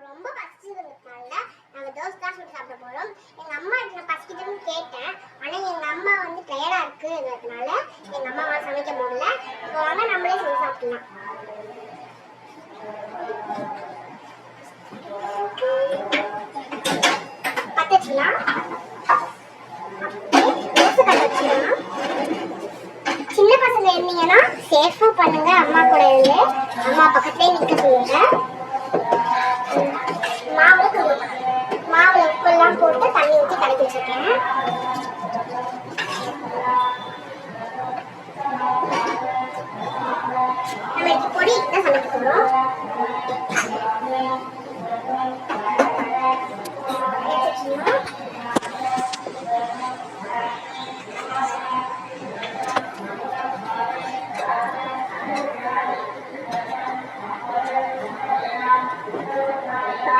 ரொம்ப பசிச்சதுனால நாங்கள் தோசை தான் சுட்டு சாப்பிட போகிறோம். எங்கள் அம்மா நான் பசிக்குதுன்னு கேட்டேன். ஆனால் எங்கள் அம்மா வந்து டயர்டாக இருக்குங்கிறதுனால எங்கள் அம்மாவால் சமைக்க முடியல. இப்போ வாங்க நம்மளே செஞ்சு சாப்பிடலாம். பற்ற வச்சுக்கலாம். தோசை கட்ட வச்சுக்கலாம். சின்ன பசங்க இருந்தீங்கன்னா சேஃபா பண்ணுங்க. அம்மா கூட இருந்து அம்மா பக்கத்துலேயே நிற்க சொல்லுங்க. மாவுல உப்பெல்லாம் போட்டு தண்ணி ஊற்றி கலக்கி வச்சிருக்கேன். நம்ம இதுக்கு பொடி தான் சமைக்க போகிறோம்.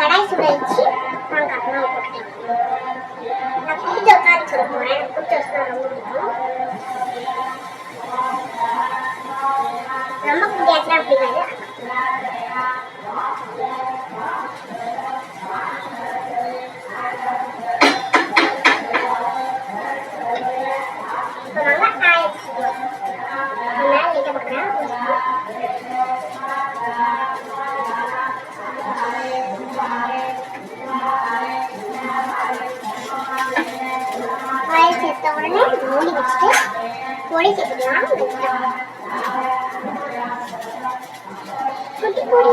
கடாய் சுட வச்சு நான் கட்டணம் போட்டுட்டேன். நான் குடி தோசை சொல்ல போகிறேன். குடி தோசை தான் ரொம்ப பிடிக்கும். ரொம்ப குடியாச்சுனா பிடிக்காது. இப்போ நாங்கள் ஆயிடுச்சு மேலே வைக்க பார்க்குறேன். ஆயில் சேர்த்த உடனே மூடி வச்சுட்டு பொடி சேர்த்துக்கலாம். குட்டி பொடி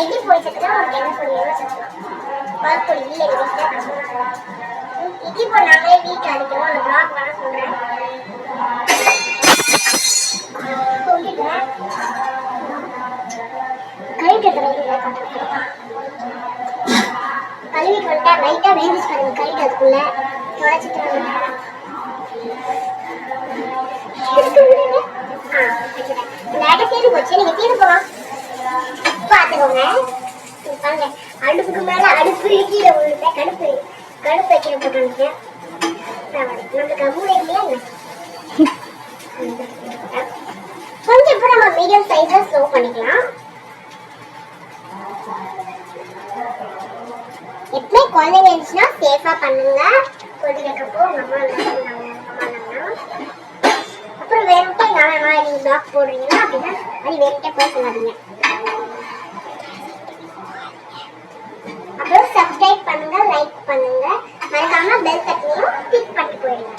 இட்லி பொடி சேர்த்துக்கலாம். ஒரு எண்ணெய் பொடி சேர்த்துக்கலாம். பருப்பு பொடி இல்லை இட்லி பொடி நாங்களே வீட்டில் அடிக்கிறோம். அந்த பிளாக் வேணா சொல்கிறேன். சொல்லிட்டேன். கழுவிட்டு கழுவிட்டு வந்துட்டா லைட்டாக வேவிச்சு பாருங்க. கழுவிட்டு அதுக்குள்ள தொலைச்சிட்டு லைட்டாக தீர்ந்து போச்சு. நீங்கள் தீர்ந்து போகலாம் பார்த்துக்கோங்க. பாருங்க அடுப்புக்கு மேலே அடுப்பு கீழே விழுந்த கடுப்பு வைக்கிற போட்டுருக்கேன். நம்மளுக்கு மூளை இல்லையா கொஞ்சம் இப்போ நம்ம மீடியம் சைஸில் ஸ்லோ பண்ணிக்கலாம். எப்பவுமே குழந்தைங்க இருந்துச்சுன்னா சேஃபா பண்ணுங்க. கொதிக்கிறப்போ அம்மா அப்புறம் வேணுட்டே நீங்க பிளாக் போடுறீங்கன்னா அப்படின்னா அது வேணுட்டே போய் சொல்லாதீங்க. அப்புறம் சப்ஸ்கிரைப் பண்ணுங்க, லைக் பண்ணுங்க, மறக்காம பெல் தட்டினையும் கிளிக் பண்ணி போயிடுங்க.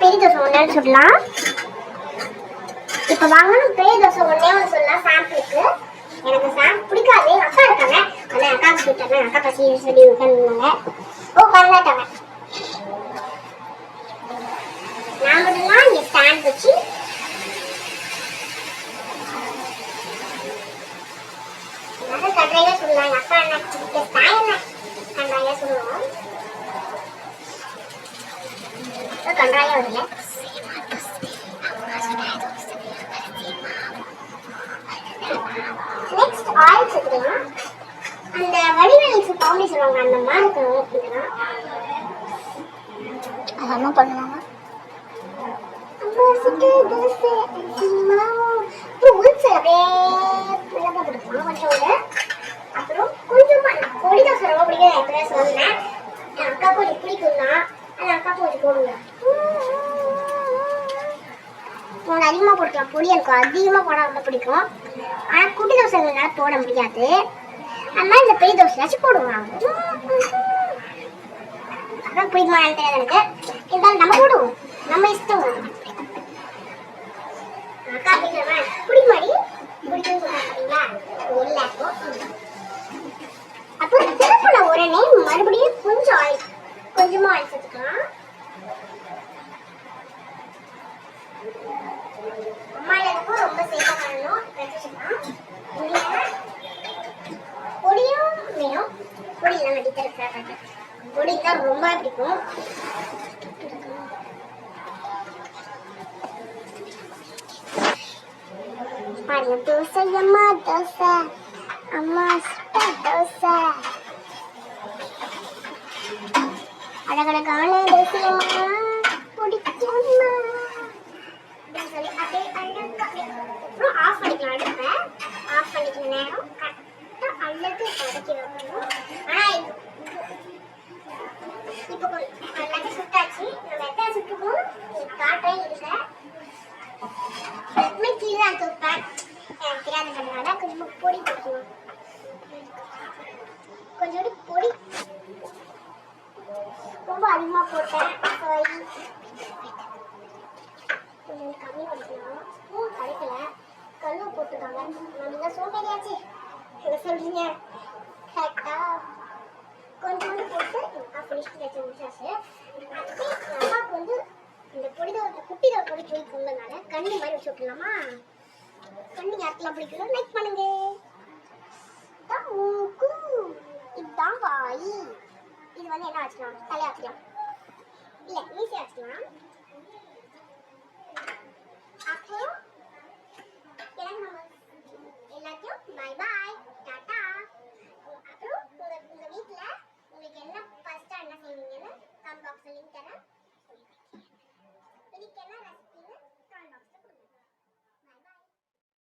பெரிய தோசை ஒன்னு சொல்லலாம். இப்ப வாங்கணும் பெரிய தோசை ஒன்னே ஒன்று சொல்லலாம் சாம்பிளுக்கு. எனக்கு சாம் பிடிக்காது. அப்பா இருக்காங்க. ஆனால் அக்கா சொல்லிட்டாங்க. அக்கா பசி சொல்லி உட்காந்துருந்தாங்க. பண்ணாட்டாங்க. நான் மட்டும்தான் இங்கே ஸ்டாண்ட் வச்சு கன்றாயில சொல்லலாம். அப்பா என்ன கன்றாயில சொல்லுவோம். கன்றாயா வருது. நெக்ஸ்ட் ஆயில் சேர்த்துக்கலாம். அந்த வடிவெளிச்சு காமெடி சொல்லுவாங்க. அந்த மாதிரி இருக்கணும் அப்படின்னா அதெல்லாம் பண்ணுவாங்க. அப்புறம் கொஞ்சமா பொடி தோசை ரொம்ப பிடிக்கும். எப்படியா சொன்னேன் என் அக்கா கொஞ்சம் பிடிக்கும் தான். அது அக்கா கொஞ்சம் போடுங்க. உனக்கு அதிகமாக போட்டுக்கலாம். பொடி எனக்கு அதிகமாக போட ரொம்ப பிடிக்கும். ஆனால் குட்டி தோசைனால போட முடியாது. அதனால இந்த பெரிய தோசையாச்சும் போடுவாங்க. அதான் பிடிக்குமா தெரியாது எனக்கு. இருந்தாலும் நம்ம போடுவோம். நம்ம இஷ்டம். அக்கா பிடிக்குமாடி பிடிக்குன்னு சொல்றாங்களா எல்லாருக்கும். அப்புறம் திருப்பின உடனே மறுபடியும் கொஞ்சம் ஆயில் கொஞ்சமா ஆயில் சேர்த்துக்கலாம். அம்மா எனக்கும் ரொம்ப சேஃபா பண்ணணும். பொடியும் வேணும். பொடி எல்லாம் வெட்டி தருக்க பொடி தான் ரொம்ப பிடிக்கும். பாருங்க தோசை அம்மா தோசை அம்மா தோசை அழகழகான தோசை அம்மா பிடிக்கும்மா அப்படின்னு சொல்லி அப்படியே அப்புறம் ஆஃப் பண்ணிக்கலாம். அடுப்பை ஆஃப் பண்ணிக்கிற நேரம் வதக்கி வைக்கணும். ஆனா இப்போ எல்லாத்தையும் சுட்டாச்சு. நம்ம எத்தனை சுட்டுக்கோம் காட்டுறேன் இருக்க. எப்பவுமே கீழே தான் தூப்பேன். எனக்கு தெரியாதுன்றதுனால கொஞ்சம் பொடி போட்டுக்கணும். கொஞ்சோண்டு பொடி ரொம்ப அதிகமாக போட்டேன். கொஞ்சம் கம்மி பண்ணிக்கலாம். ஸ்பூன் கிடைக்கல, கல்லு போட்டுருக்காங்க. நம்ம சோம்பேறியாச்சு என்ன சொல்றீங்க? கரெக்டா கொஞ்சோண்டு போட்டு ஃபினிஷ் வச்சு முடிச்சாச்சு. அடுத்து அம்மாவுக்கு வந்து இந்த பொடிதோட குட்டி தோட பொடி பிடிக்கும்னால கண்ணி மாதிரி வச்சு விட்டுலாமா? கண்ணி யாருக்கெல்லாம் பிடிக்கணும் லைக் பண்ணுங்க. இதுதான் மூக்கு, இதுதான் வாய். இது வந்து என்ன வச்சுக்கலாம்? தலையை வச்சுக்கலாம், இல்லை ஈஸியாக வச்சுக்கலாம். அப்புறம் எல்லாத்தையும் பாய் பாய்.